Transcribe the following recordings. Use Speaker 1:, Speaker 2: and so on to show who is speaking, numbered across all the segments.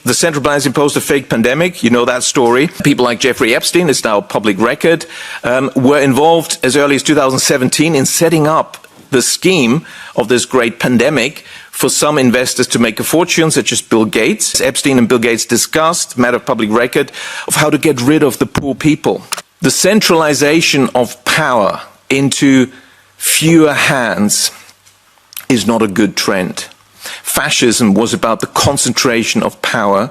Speaker 1: The central planners imposed a fake pandemic. You know that story. People like Jeffrey Epstein, it's now a public record, were involved as early as 2017 in setting up the scheme of this great pandemic for some investors to make a fortune, such as Bill Gates. Epstein and Bill Gates discussed, matter of public record, of how to get rid of the poor people. The centralization of power into fewer hands is not a good trend. Fascism was about the concentration of power.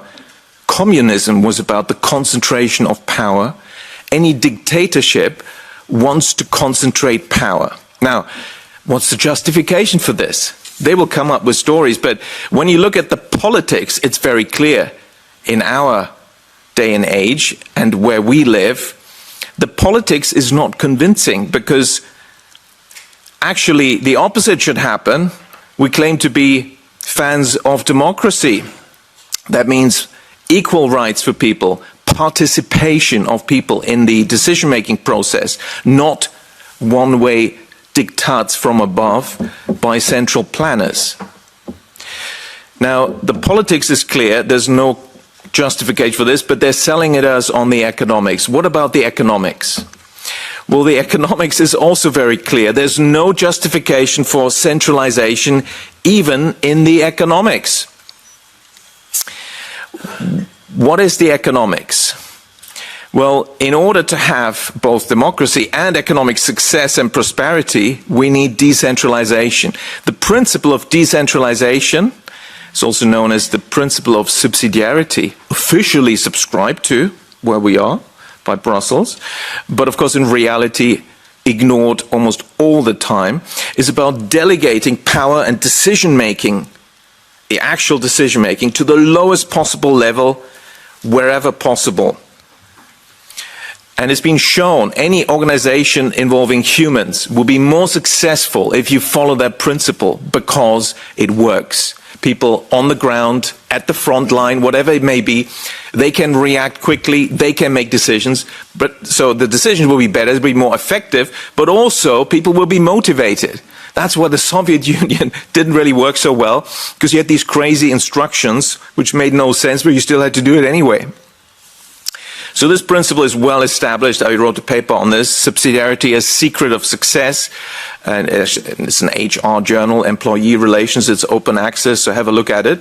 Speaker 1: Communism was about the concentration of power. Any dictatorship wants to concentrate power. Now, what's the justification for this? They will come up with stories, but when you look at the politics, it's very clear. In our day and age, and where we live, the politics is not convincing, because actually the opposite should happen. We claim to be fans of democracy. That means equal rights for people, participation of people in the decision-making process, not one-way diktats from above by central planners. Now, the politics is clear. There's no justification for this, but they're selling it us on the economics. What about the economics? Well, the economics is also very clear. There's no justification for centralization, even in the economics. What is the economics? Well, in order to have both democracy and economic success and prosperity, we need decentralization. The principle of decentralization is also known as the principle of subsidiarity, officially subscribed to, where we are, by Brussels, but of course in reality ignored almost all the time, is about delegating power and decision-making, the actual decision-making, to the lowest possible level, wherever possible. And it's been shown any organization involving humans will be more successful if you follow that principle, because it works. People on the ground, at the front line, whatever it may be, they can react quickly, they can make decisions, but so the decisions will be better, it'll be more effective, but also people will be motivated. That's why the Soviet Union didn't really work so well, because you had these crazy instructions which made no sense, but you still had to do it anyway. So this principle is well established. I wrote a paper on this, Subsidiarity as Secret of Success, and it's an HR journal, Employee Relations, it's open access, so have a look at it.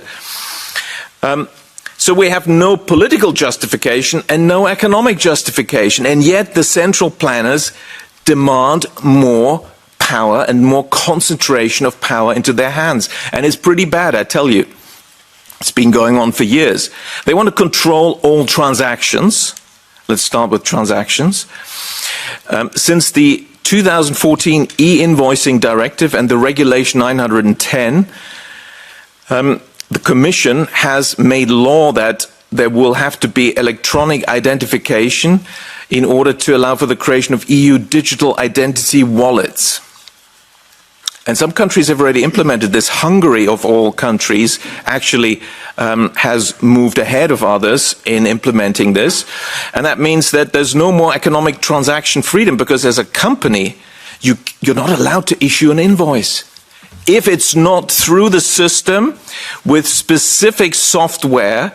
Speaker 1: So we have no political justification and no economic justification, and yet the central planners demand more power and more concentration of power into their hands. And it's pretty bad, I tell you. It's been going on for years. They want to control all transactions. Let's start with transactions. Since the 2014 e-invoicing directive and the regulation 910, the Commission has made law that there will have to be electronic identification in order to allow for the creation of EU digital identity wallets. And some countries have already implemented this. Hungary, of all countries, actually has moved ahead of others in implementing this. And that means that there's no more economic transaction freedom, because as a company, you're not allowed to issue an invoice if it's not through the system with specific software,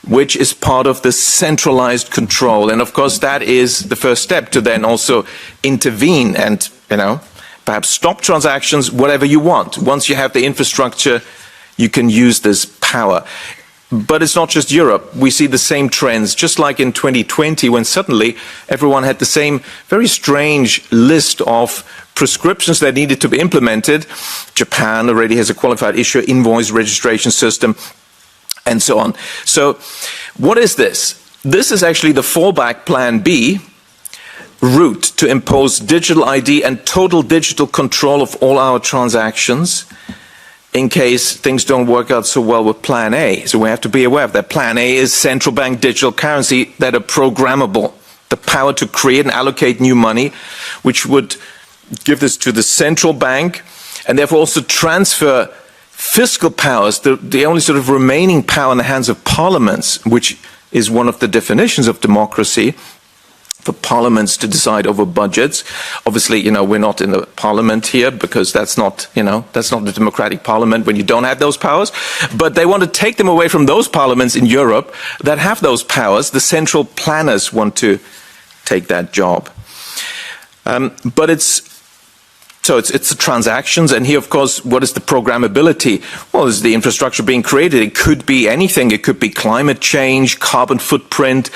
Speaker 1: which is part of the centralized control. And of course, that is the first step to then also intervene and, perhaps stop transactions, whatever you want. Once you have the infrastructure, you can use this power. But it's not just Europe. We see the same trends, just like in 2020, when suddenly everyone had the same very strange list of prescriptions that needed to be implemented. Japan already has a qualified issuer invoice registration system, and so on. So what is this? This is actually the fallback plan B route to impose digital ID and total digital control of all our transactions in case things don't work out so well with plan A. So we have to be aware of that. Plan A is central bank digital currency that are programmable. The power to create and allocate new money, which would give this to the central bank and therefore also transfer fiscal powers, the only sort of remaining power in the hands of parliaments, which is one of the definitions of democracy, for parliaments to decide over budgets. Obviously, we're not in the parliament here because that's not a democratic parliament when you don't have those powers. But they want to take them away from those parliaments in Europe that have those powers. The central planners want to take that job. But it's the transactions, and here, of course, what is the programmability? Well, is the infrastructure being created? It could be anything. It could be climate change, carbon footprint.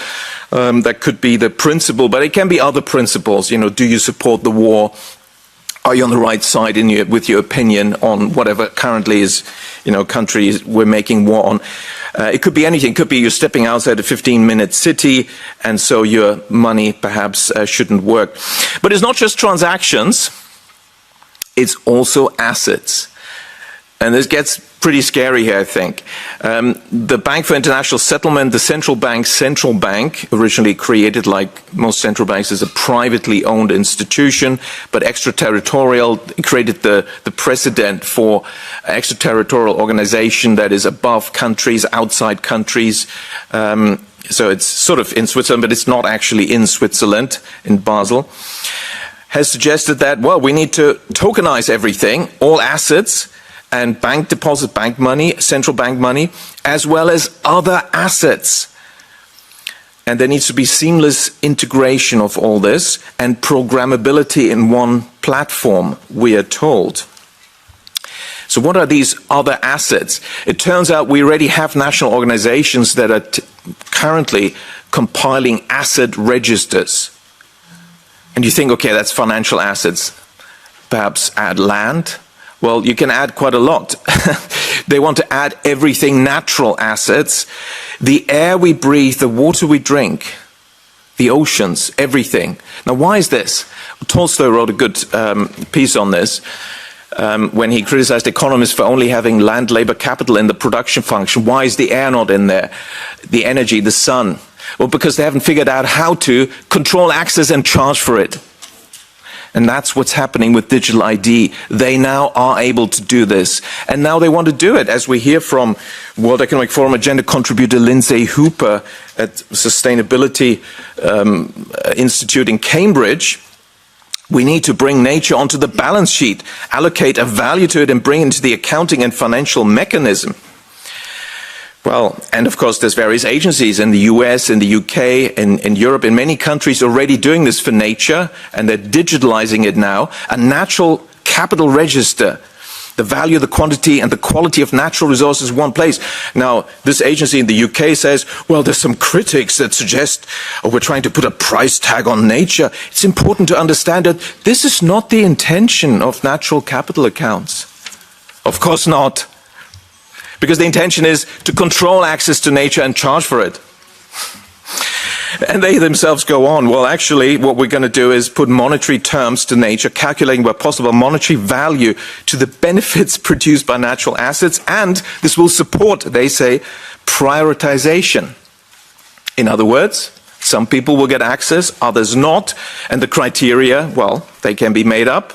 Speaker 1: That could be the principle, but it can be other principles. Do you support the war? Are you on the right side with your opinion on whatever currently is, countries we're making war on? It could be anything. It could be you're stepping outside a 15-minute city, and so your money perhaps shouldn't work. But it's not just transactions. It's also assets. And this gets pretty scary here, I think. The Bank for International Settlement, the central bank, originally created, like most central banks, as a privately owned institution, but extraterritorial, created the precedent for extraterritorial organization that is above countries, outside countries. So it's sort of in Switzerland, but it's not actually in Switzerland, in Basel. Has suggested that, well, we need to tokenize everything, all assets, and bank deposit, bank money, central bank money, as well as other assets. And there needs to be seamless integration of all this and programmability in one platform, we are told. So what are these other assets? It turns out we already have national organizations that are currently compiling asset registers. And you think, okay, that's financial assets. Perhaps add land. Well, you can add quite a lot. They want to add everything, natural assets, the air we breathe, the water we drink, the oceans, everything. Now, why is this? Tolstoy wrote a good piece on this when he criticized economists for only having land, labor, capital in the production function. Why is the air not in there? The energy, the sun. Well, because they haven't figured out how to control access and charge for it. And that's what's happening with digital ID. They now are able to do this. And now they want to do it, as we hear from World Economic Forum agenda contributor Lindsay Hooper at Sustainability Institute in Cambridge. We need to bring nature onto the balance sheet, allocate a value to it, and bring it into the accounting and financial mechanism. Well, and of course, there's various agencies in the US, in the UK, in Europe, in many countries already doing this for nature, and they're digitalizing it now. A natural capital register, the value, the quantity, and the quality of natural resources in one place. Now, this agency in the UK says, well, there's some critics that suggest, oh, we're trying to put a price tag on nature. It's important to understand that this is not the intention of natural capital accounts. Of course not. Because the intention is to control access to nature and charge for it. And they themselves go on, well, actually, what we're going to do is put monetary terms to nature, calculating where possible monetary value to the benefits produced by natural assets, and this will support, they say, prioritization. In other words, some people will get access, others not, and the criteria, well, they can be made up.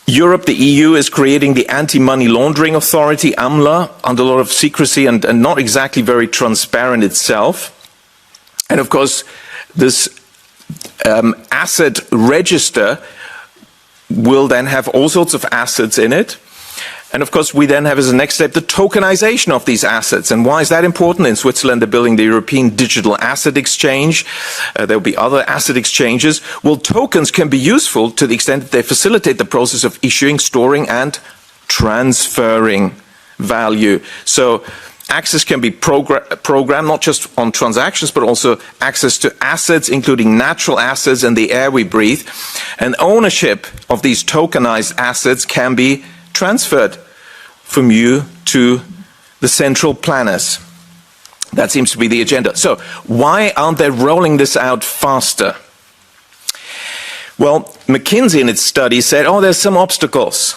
Speaker 1: Europe, the EU, is creating the Anti-Money Laundering Authority, AMLA, under a lot of secrecy and not exactly very transparent itself. And of course, this asset register will then have all sorts of assets in it. And of course, we then have as a next step the tokenization of these assets. And why is that important? In Switzerland, they're building the European Digital Asset Exchange. There'll be other asset exchanges. Well, tokens can be useful to the extent that they facilitate the process of issuing, storing, and transferring value. So access can be programmed, not just on transactions, but also access to assets, including natural assets and the air we breathe. And ownership of these tokenized assets can be transferred from you to the central planners. That seems to be the agenda. So why aren't they rolling this out faster? Well, McKinsey in its study said, oh, there's some obstacles.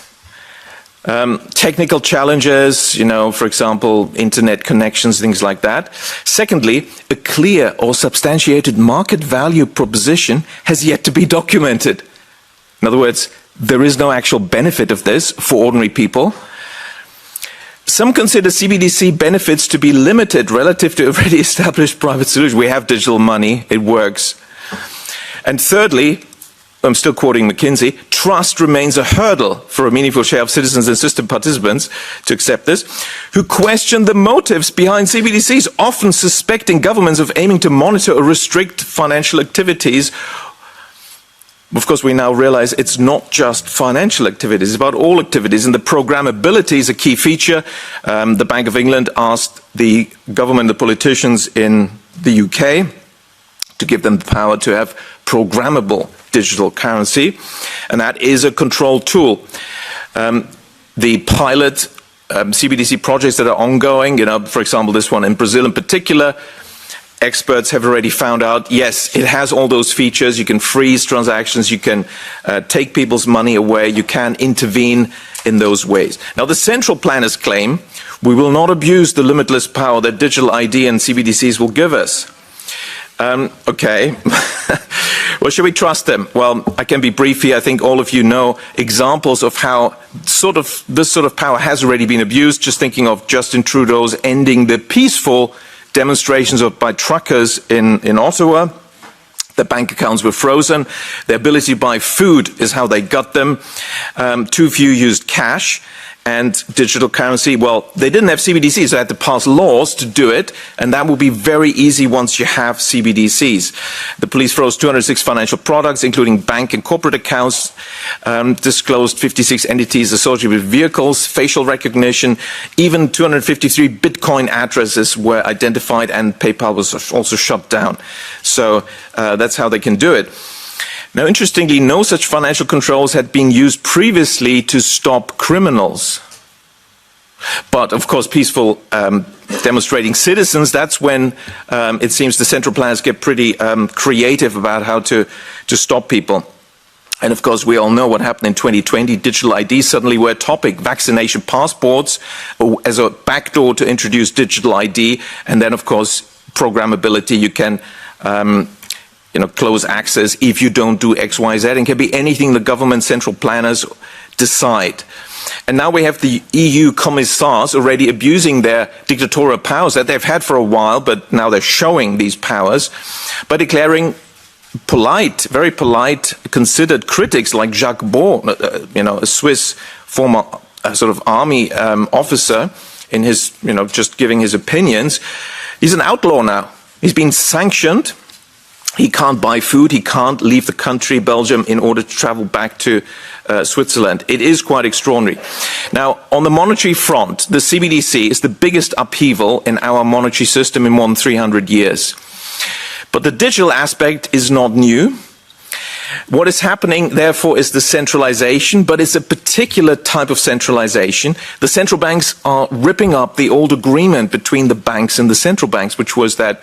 Speaker 1: Technical challenges, for example, internet connections, things like that. Secondly, a clear or substantiated market value proposition has yet to be documented. In other words, there is no actual benefit of this for ordinary people. Some consider CBDC benefits to be limited relative to already established private solutions. We have digital money, it works. And thirdly, I'm still quoting McKinsey, trust remains a hurdle for a meaningful share of citizens and system participants to accept this, who question the motives behind CBDCs, often suspecting governments of aiming to monitor or restrict financial activities. Of course, we now realize it's not just financial activities, it's about all activities, and the programmability is a key feature. The Bank of England asked the government, the politicians in the UK, to give them the power to have programmable digital currency, and that is a control tool. The pilot CBDC projects that are ongoing, for example, this one in Brazil in particular, experts have already found out, yes, it has all those features. You can freeze transactions, you can take people's money away, you can intervene in those ways. Now, the central planners claim we will not abuse the limitless power that digital ID and CBDCs will give us. Okay, well, should we trust them? Well, I can be brief here. I think all of you know examples of how this sort of power has already been abused. Just thinking of Justin Trudeau's ending the peaceful demonstrations by truckers in Ottawa. Their bank accounts were frozen. Their ability to buy food is how they got them. Too few used cash and digital currency. Well, they didn't have CBDCs, so they had to pass laws to do it, and that will be very easy once you have CBDCs. The police froze 206 financial products, including bank and corporate accounts, disclosed 56 entities associated with vehicles, facial recognition, even 253 Bitcoin addresses were identified, and PayPal was also shut down. So that's how they can do it. Now, interestingly, no such financial controls had been used previously to stop criminals. But, of course, peaceful demonstrating citizens, that's when it seems the central planners get pretty creative about how to stop people. And, of course, we all know what happened in 2020. Digital ID suddenly were a topic. Vaccination passports as a backdoor to introduce digital ID. And then, of course, programmability. You can close access if you don't do X, Y, Z, and can be anything the government central planners decide. And now we have the EU commissars already abusing their dictatorial powers that they've had for a while, but now they're showing these powers by declaring very polite, considered critics like Jacques Beau, a Swiss former sort of army officer, in his, just giving his opinions. He's an outlaw now. He's been sanctioned. He can't buy food, he can't leave the country, Belgium, in order to travel back to Switzerland. It is quite extraordinary. Now, on the monetary front, the CBDC is the biggest upheaval in our monetary system in more than 300 years. But the digital aspect is not new. What is happening, therefore, is the centralization, but it's a particular type of centralization. The central banks are ripping up the old agreement between the banks and the central banks, which was that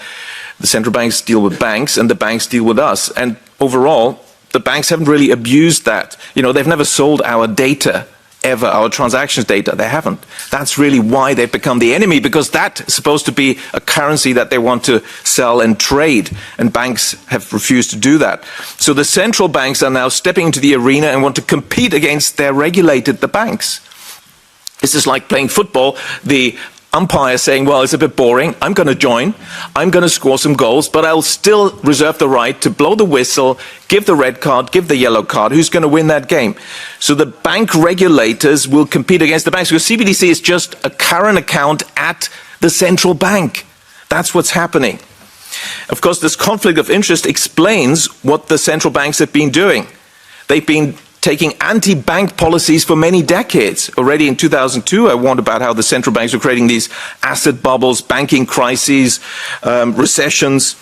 Speaker 1: the central banks deal with banks and the banks deal with us. And overall, the banks haven't really abused that. They've never sold our data ever, our transactions data. They haven't. That's really why they've become the enemy, because that's supposed to be a currency that they want to sell and trade, and banks have refused to do that. So the central banks are now stepping into the arena and want to compete against the banks. This is like playing football. The umpire saying, well, it's a bit boring, I'm going to join, I'm going to score some goals, but I'll still reserve the right to blow the whistle, give the red card, give the yellow card. Who's going to win that game? So the bank regulators will compete against the banks, because CBDC is just a current account at the central bank. That's what's happening. Of course, this conflict of interest explains what the central banks have been doing. They've been taking anti-bank policies for many decades. Already in 2002, I warned about how the central banks were creating these asset bubbles, banking crises, recessions.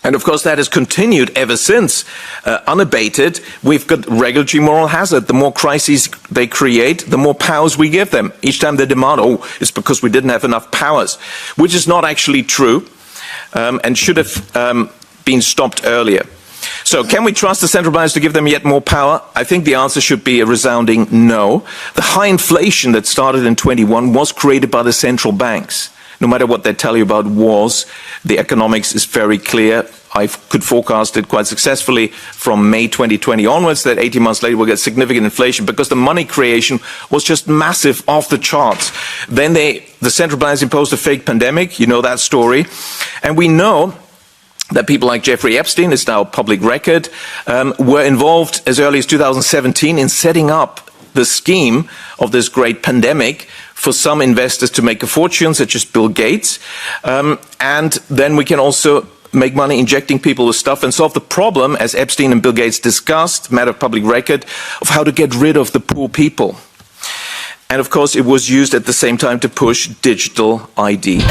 Speaker 1: And of course, that has continued ever since, unabated. We've got regulatory moral hazard. The more crises they create, the more powers we give them. Each time they demand, it's because we didn't have enough powers, which is not actually true, and should have been stopped earlier. So can we trust the central banks to give them yet more power? I think the answer should be a resounding no. The high inflation that started in 21 was created by the central banks. no matter what they tell you about wars, the economics is very clear. I could forecast it quite successfully from May 2020 onwards that 18 months later we'll get significant inflation because the money creation was just massive, off the charts. Then the central banks imposed a fake pandemic, you know that story. And we know that people like Jeffrey Epstein, is now public record, were involved as early as 2017 in setting up the scheme of this great pandemic for some investors to make a fortune, such as Bill Gates. And then we can also make money injecting people with stuff and solve the problem, as Epstein and Bill Gates discussed, matter of public record, of how to get rid of the poor people. And of course, it was used at the same time to push digital ID.